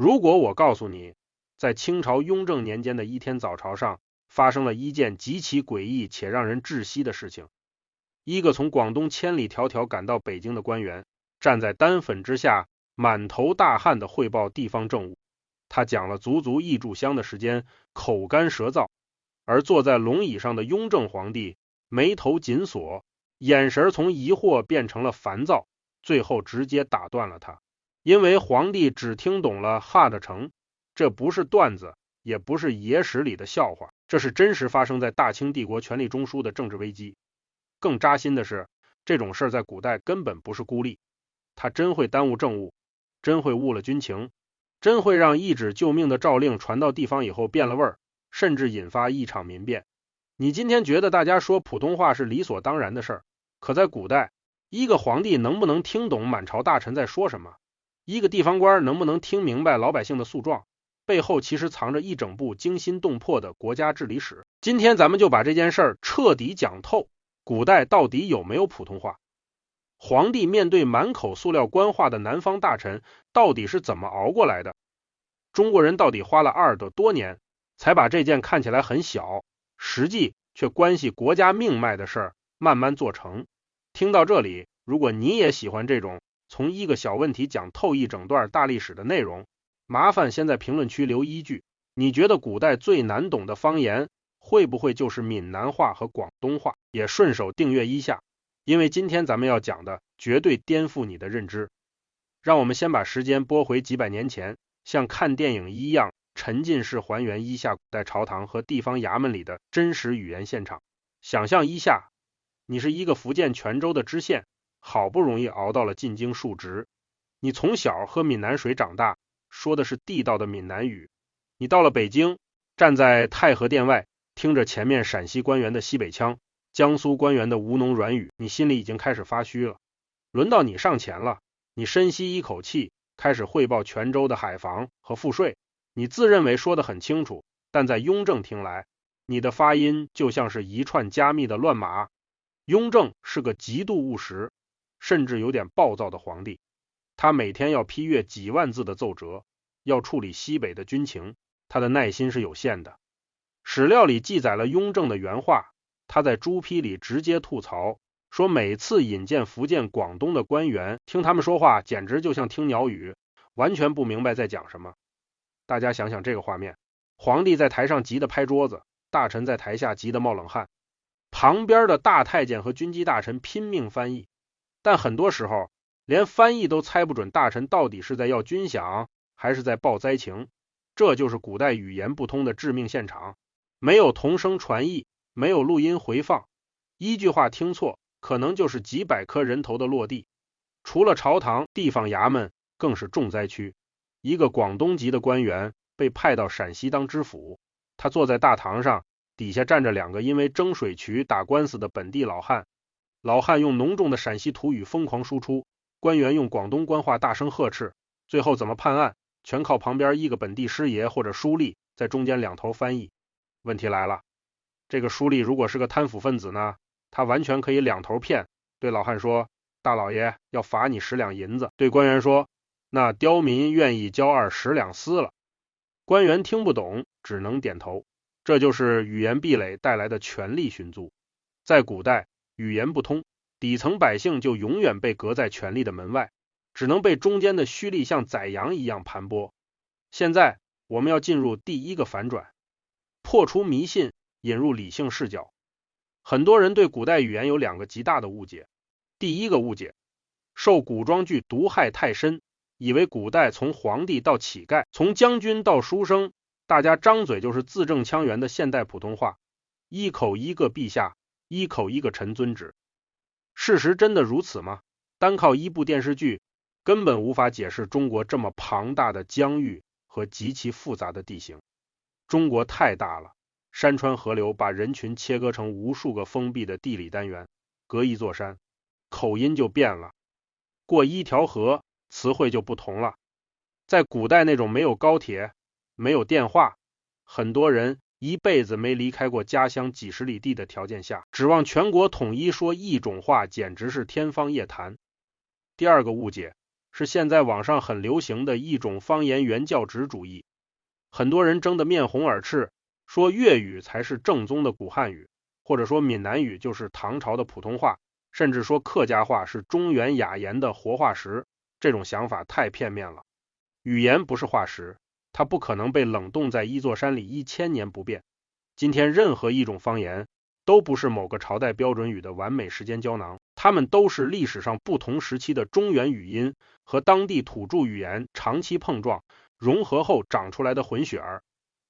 如果我告诉你，在清朝雍正年间的一天早朝上，发生了一件极其诡异且让人窒息的事情。一个从广东千里迢迢赶到北京的官员，站在丹粉之下，满头大汗地汇报地方政务。他讲了足足1炷香的时间，口干舌燥，而坐在龙椅上的雍正皇帝眉头紧锁，眼神从疑惑变成了烦躁，最后直接打断了他。因为皇帝只听懂了哈的成，这不是段子，也不是野史里的笑话，这是真实发生在大清帝国权力中枢的政治危机。更扎心的是，这种事在古代根本不是孤立，他真会耽误政务，真会误了军情，真会让一纸救命的诏令传到地方以后变了味儿，甚至引发一场民变。你今天觉得大家说普通话是理所当然的事儿，可在古代，一个皇帝能不能听懂满朝大臣在说什么，一个地方官能不能听明白老百姓的诉状，背后其实藏着一整部惊心动魄的国家治理史。今天咱们就把这件事儿彻底讲透，古代到底有没有普通话？皇帝面对满口塑料官话的南方大臣，到底是怎么熬过来的？中国人到底花了20多年，才把这件看起来很小，实际却关系国家命脉的事儿慢慢做成。听到这里，如果你也喜欢这种从一个小问题讲透一整段大历史的内容，麻烦先在评论区留依据。你觉得古代最难懂的方言会不会就是闽南话和广东话？也顺手订阅一下，因为今天咱们要讲的绝对颠覆你的认知。让我们先把时间拨回几百年前，像看电影一样沉浸式还原一下古代朝堂和地方衙门里的真实语言现场。想象一下，你是一个福建泉州的知县，好不容易熬到了进京述职，你从小喝闽南水长大，说的是地道的闽南语。你到了北京，站在太和殿外，听着前面陕西官员的西北腔，江苏官员的吴侬软语，你心里已经开始发虚了。轮到你上前了，你深吸一口气，开始汇报泉州的海防和赋税。你自认为说得很清楚，但在雍正听来，你的发音就像是一串加密的乱码。雍正是个极度务实，甚至有点暴躁的皇帝，他每天要批阅几万字的奏折，要处理西北的军情，他的耐心是有限的。史料里记载了雍正的原话，他在朱批里直接吐槽，说每次引荐福建、广东的官员，听他们说话简直就像听鸟语，完全不明白在讲什么。大家想想这个画面，皇帝在台上急得拍桌子，大臣在台下急得冒冷汗，旁边的大太监和军机大臣拼命翻译，但很多时候连翻译都猜不准大臣到底是在要军饷还是在报灾情。这就是古代语言不通的致命现场，没有同声传译，没有录音回放，一句话听错可能就是几百颗人头的落地。除了朝堂，地方衙门更是重灾区。一个广东籍的官员被派到陕西当知府，他坐在大堂上，底下站着2个因为争水渠打官司的本地老汉。老汉用浓重的陕西土语疯狂输出，官员用广东官话大声呵斥，最后怎么判案全靠旁边一个本地师爷或者书吏在中间两头翻译。问题来了，这个书吏如果是个贪腐分子呢，他完全可以两头骗，对老汉说，大老爷要罚你10两银子，对官员说，那刁民愿意交20两丝了。官员听不懂，只能点头。这就是语言壁垒带来的权力寻租。在古代，语言不通，底层百姓就永远被隔在权力的门外，只能被中间的虚力像宰羊一样盘剥。现在我们要进入第一个反转，破除迷信，引入理性视角。很多人对古代语言有2个极大的误解。第一个误解，受古装剧毒害太深，以为古代从皇帝到乞丐，从将军到书生，大家张嘴就是字正腔圆的现代普通话，一口一个陛下，一口一个臣遵旨。事实真的如此吗？单靠一部电视剧根本无法解释中国这么庞大的疆域和极其复杂的地形。中国太大了，山川河流把人群切割成无数个封闭的地理单元，隔一座山，口音就变了，过一条河，词汇就不同了。在古代那种没有高铁，没有电话，很多人一辈子没离开过家乡几十里地的条件下，指望全国统一说一种话，简直是天方夜谭。第二个误解，是现在网上很流行的一种方言原教旨主义，很多人争得面红耳赤，说粤语才是正宗的古汉语，或者说闽南语就是唐朝的普通话，甚至说客家话是中原雅言的活化石，这种想法太片面了。语言不是化石，它不可能被冷冻在一座山里1000年不变。今天任何一种方言都不是某个朝代标准语的完美时间胶囊，它们都是历史上不同时期的中原语音和当地土著语言长期碰撞融合后长出来的混血儿。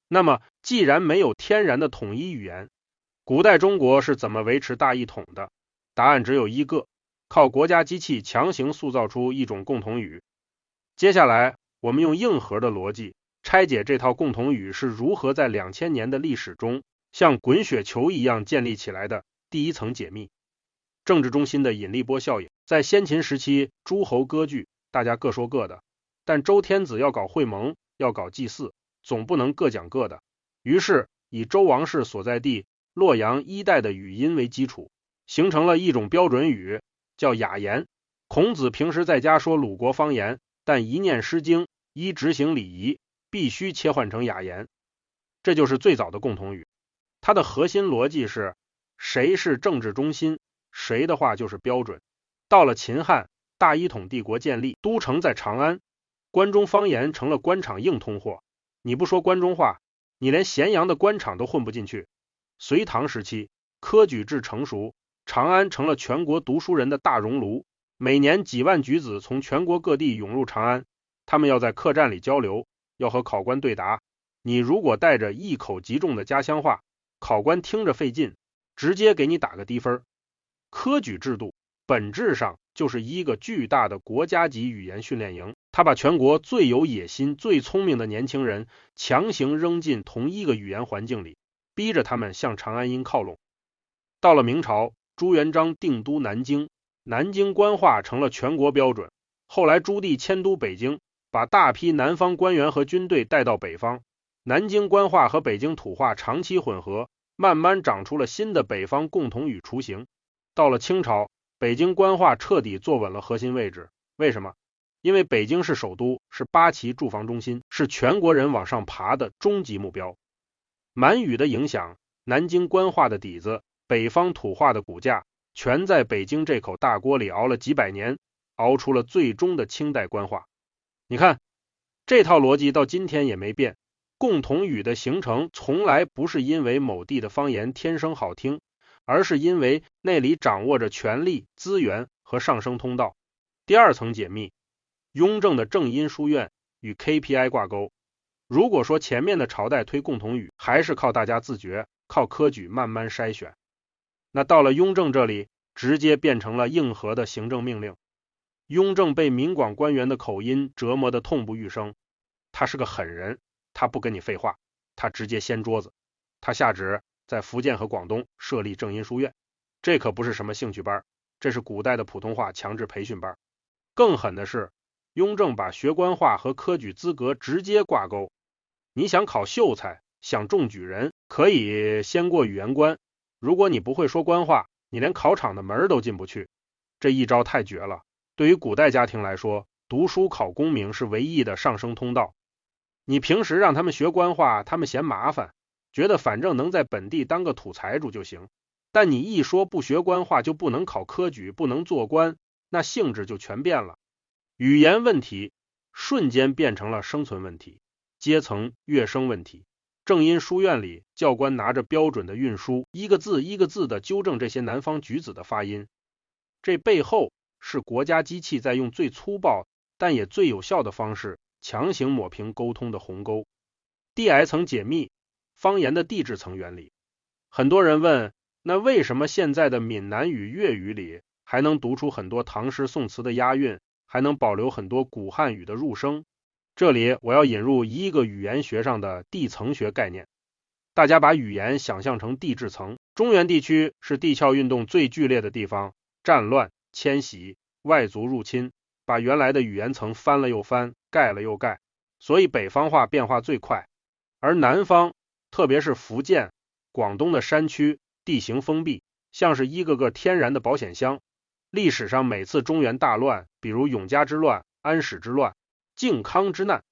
那么既然没有天然的统一语言，古代中国是怎么维持大一统的？答案只有一个，靠国家机器强行塑造出一种共同语。接下来我们用硬核的逻辑拆解这套共同语是如何在2000年的历史中像滚雪球一样建立起来的。第一层解密，政治中心的引力波效应。在先秦时期，诸侯割据，大家各说各的，但周天子要搞会盟，要搞祭祀，总不能各讲各的。于是以周王室所在地洛阳一带的语音为基础，形成了一种标准语，叫雅言。孔子平时在家说鲁国方言，但一念诗经，一执行礼仪，必须切换成雅言。这就是最早的共同语。它的核心逻辑是，谁是政治中心，谁的话就是标准。到了秦汉，大一统帝国建立，都城在长安，关中方言成了官场硬通货。你不说关中话，你连咸阳的官场都混不进去。隋唐时期，科举制成熟，长安成了全国读书人的大熔炉，每年几万举子从全国各地涌入长安，他们要在客栈里交流，要和考官对答。你如果带着一口即中的家乡话，考官听着费劲，直接给你打个低分。科举制度本质上就是一个巨大的国家级语言训练营，他把全国最有野心、最聪明的年轻人强行扔进同一个语言环境里，逼着他们向长安音靠拢。到了明朝，朱元璋定都南京，南京官话成了全国标准。后来朱棣迁都北京，把大批南方官员和军队带到北方，南京官话和北京土话长期混合，慢慢长出了新的北方共同语雏形。到了清朝，北京官话彻底坐稳了核心位置。为什么？因为北京是首都，是八旗驻防中心，是全国人往上爬的终极目标。满语的影响，南京官话的底子，北方土话的骨架，全在北京这口大锅里熬了几百年，熬出了最终的清代官话。你看，这套逻辑到今天也没变。共同语的形成从来不是因为某地的方言天生好听，而是因为那里掌握着权力、资源和上升通道。第二层解密，雍正的正音书院与 KPI 挂钩。如果说前面的朝代推共同语还是靠大家自觉，靠科举慢慢筛选，那到了雍正这里，直接变成了硬核的行政命令。雍正被民广官员的口音折磨得痛不欲生，他是个狠人，他不跟你废话，他直接掀桌子。他下旨在福建和广东设立正音书院，这可不是什么兴趣班，这是古代的普通话强制培训班。更狠的是，雍正把学官话和科举资格直接挂钩。你想考秀才，想中举人，可以先过语言关，如果你不会说官话，你连考场的门都进不去。这一招太绝了，对于古代家庭来说，读书考功名是唯一的上升通道。你平时让他们学官话，他们嫌麻烦，觉得反正能在本地当个土财主就行。但你一说不学官话就不能考科举，不能做官，那性质就全变了。语言问题瞬间变成了生存问题，阶层跃升问题。正音书院里，教官拿着标准的运输，一个字一个字的纠正这些南方举子的发音。这背后是国家机器在用最粗暴但也最有效的方式强行抹平沟通的鸿沟。DI 层解密，方言的地质层原理。很多人问，那为什么现在的闽南语、粤语里还能读出很多唐诗宋词的押韵，还能保留很多古汉语的入声？这里我要引入一个语言学上的地层学概念。大家把语言想象成地质层，中原地区是地壳运动最剧烈的地方，战乱、迁徙、外族入侵，把原来的语言层翻了又翻，盖了又盖，所以北方话变化最快。而南方，特别是福建、广东的山区，地形封闭，像是一个个天然的保险箱。历史上每次中原大乱，比如永嘉之乱安史之乱、靖康之难，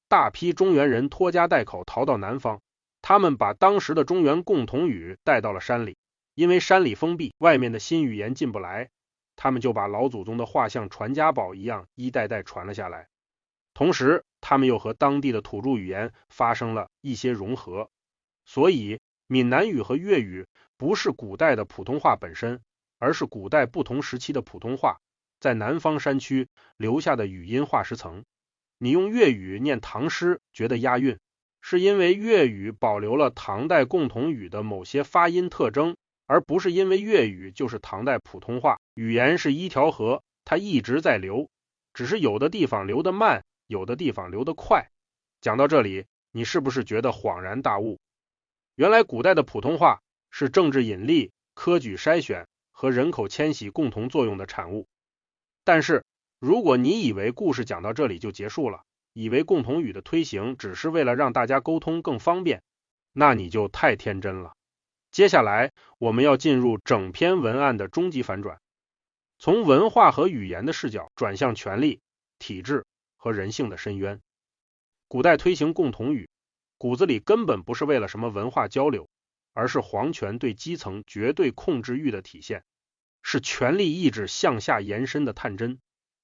大批中原人拖家带口逃到南方，他们把当时的中原共同语带到了山里，因为山里封闭，外面的新语言进不来，他们就把老祖宗的话像传家宝一样一代代传了下来。同时他们又和当地的土著语言发生了一些融合，所以闽南语和粤语不是古代的普通话本身，而是古代不同时期的普通话在南方山区留下的语音化石层。你用粤语念唐诗觉得押韵，是因为粤语保留了唐代共同语的某些发音特征，而不是因为粤语就是唐代普通话。语言是一条河，它一直在流，只是有的地方流得慢，有的地方流得快。讲到这里，你是不是觉得恍然大悟？原来古代的普通话是政治引力、科举筛选和人口迁徙共同作用的产物。但是如果你以为故事讲到这里就结束了，以为共同语的推行只是为了让大家沟通更方便，那你就太天真了。接下来我们要进入整篇文案的终极反转，从文化和语言的视角转向权力、体制和人性的深渊。古代推行共同语，骨子里根本不是为了什么文化交流，而是皇权对基层绝对控制欲的体现，是权力意志向下延伸的探针。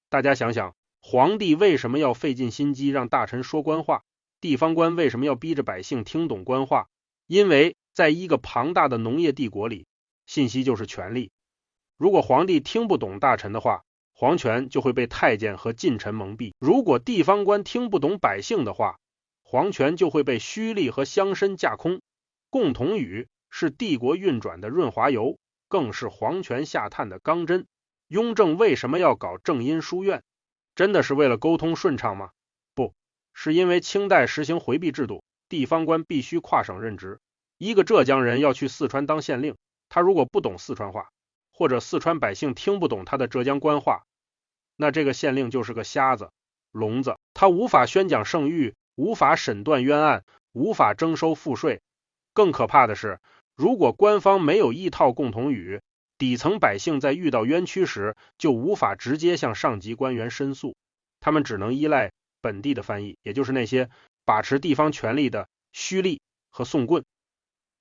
大家想想，皇帝为什么要费尽心机让大臣说官话？地方官为什么要逼着百姓听懂官话？因为在一个庞大的农业帝国里，信息就是权力。如果皇帝听不懂大臣的话，皇权就会被太监和近臣蒙蔽；如果地方官听不懂百姓的话，皇权就会被虚吏和乡绅架空。共同语是帝国运转的润滑油，更是皇权下探的钢针。雍正为什么要搞正音书院？真的是为了沟通顺畅吗？不，是因为清代实行回避制度，地方官必须跨省任职。一个浙江人要去四川当县令，他如果不懂四川话，或者四川百姓听不懂他的浙江官话，那这个县令就是个瞎子、聋子，他无法宣讲圣谕，无法审断冤案，无法征收赋税。更可怕的是，如果官方没有一套共同语，底层百姓在遇到冤屈时就无法直接向上级官员申诉，他们只能依赖本地的翻译，也就是那些把持地方权力的虚吏和送棍。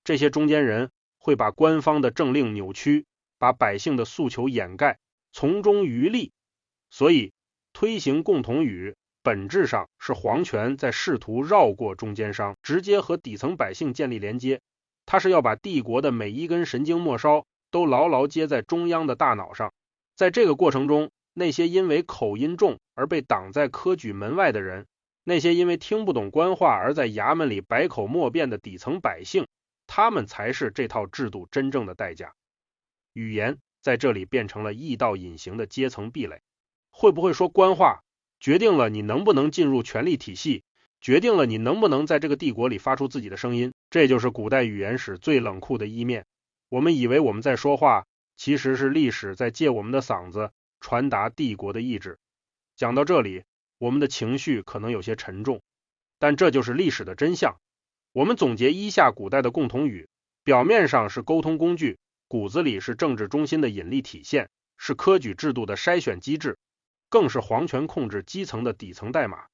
这些中间人会把官方的政令扭曲，把百姓的诉求掩盖，从中渔利。所以推行共同语本质上是皇权在试图绕过中间商，直接和底层百姓建立连接。他是要把帝国的每一根神经末梢都牢牢接在中央的大脑上。在这个过程中，那些因为口音重而被挡在科举门外的人，那些因为听不懂官话而在衙门里百口莫辩的底层百姓，他们才是这套制度真正的代价。语言在这里变成了易到隐形的阶层壁垒。会不会说官话决定了你能不能进入权力体系，决定了你能不能在这个帝国里发出自己的声音。这就是古代语言史最冷酷的一面。我们以为我们在说话，其实是历史在借我们的嗓子传达帝国的意志。讲到这里，我们的情绪可能有些沉重，但这就是历史的真相。我们总结一下古代的共同语，表面上是沟通工具，骨子里是政治中心的引力体现，是科举制度的筛选机制，更是皇权控制基层的底层代码。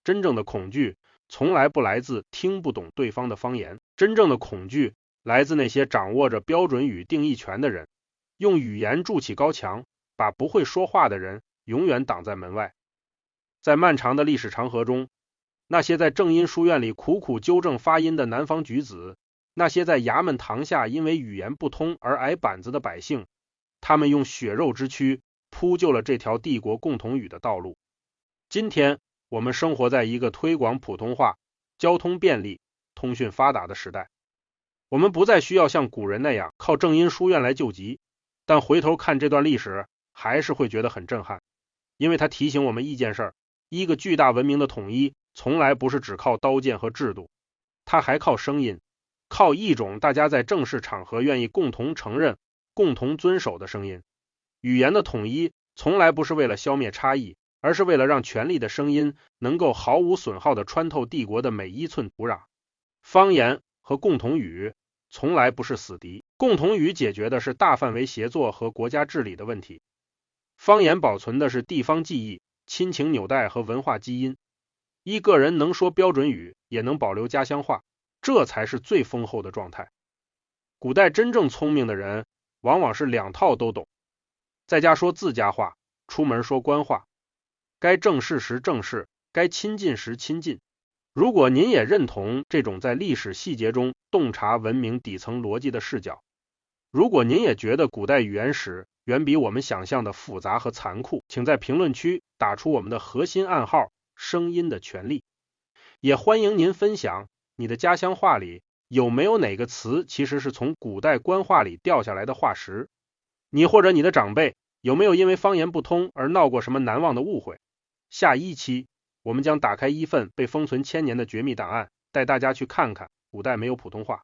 真正的恐惧从来不来自听不懂对方的方言，真正的恐惧来自那些掌握着标准语定义权的人，用语言筑起高墙，把不会说话的人永远挡在门外。在漫长的历史长河中，那些在正音书院里苦苦纠正发音的南方举子，那些在衙门堂下因为语言不通而挨板子的百姓，他们用血肉之躯铺就了这条帝国共同语的道路。今天我们生活在一个推广普通话、交通便利、通讯发达的时代，我们不再需要像古人那样靠正音书院来救急，但回头看这段历史，还是会觉得很震撼，因为它提醒我们一件事，一个巨大文明的统一从来不是只靠刀剑和制度，它还靠声音，靠一种大家在正式场合愿意共同承认、共同遵守的声音。语言的统一从来不是为了消灭差异，而是为了让权力的声音能够毫无损耗地穿透帝国的每一寸土壤。方言和共同语从来不是死敌，共同语解决的是大范围协作和国家治理的问题，方言保存的是地方记忆、亲情纽带和文化基因。一个人能说标准语，也能保留家乡话，这才是最丰厚的状态。古代真正聪明的人，往往是两套都懂，在家说自家话，出门说官话，该正视时正视，该亲近时亲近。如果您也认同这种在历史细节中洞察文明底层逻辑的视角，如果您也觉得古代语言史远比我们想象的复杂和残酷，请在评论区打出我们的核心暗号“声音的权利”。也欢迎您分享你的家乡话里有没有哪个词其实是从古代官话里掉下来的化石？你或者你的长辈有没有因为方言不通而闹过什么难忘的误会？下一期我们将打开一份被封存1000年的绝密档案，带大家去看看古代没有普通话。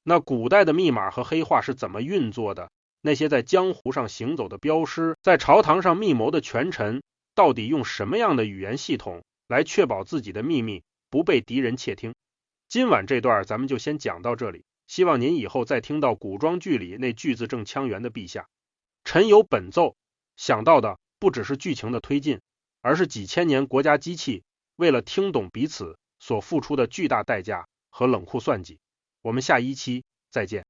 那古代的密码和黑话是怎么运作的？那些在江湖上行走的镖师，在朝堂上密谋的权臣，到底用什么样的语言系统来确保自己的秘密不被敌人窃听？今晚这段咱们就先讲到这里，希望您以后再听到古装剧里那句字正腔圆的陛下。臣有本奏，想到的不只是剧情的推进，而是几千年国家机器为了听懂彼此所付出的巨大代价和冷酷算计。我们下一期再见。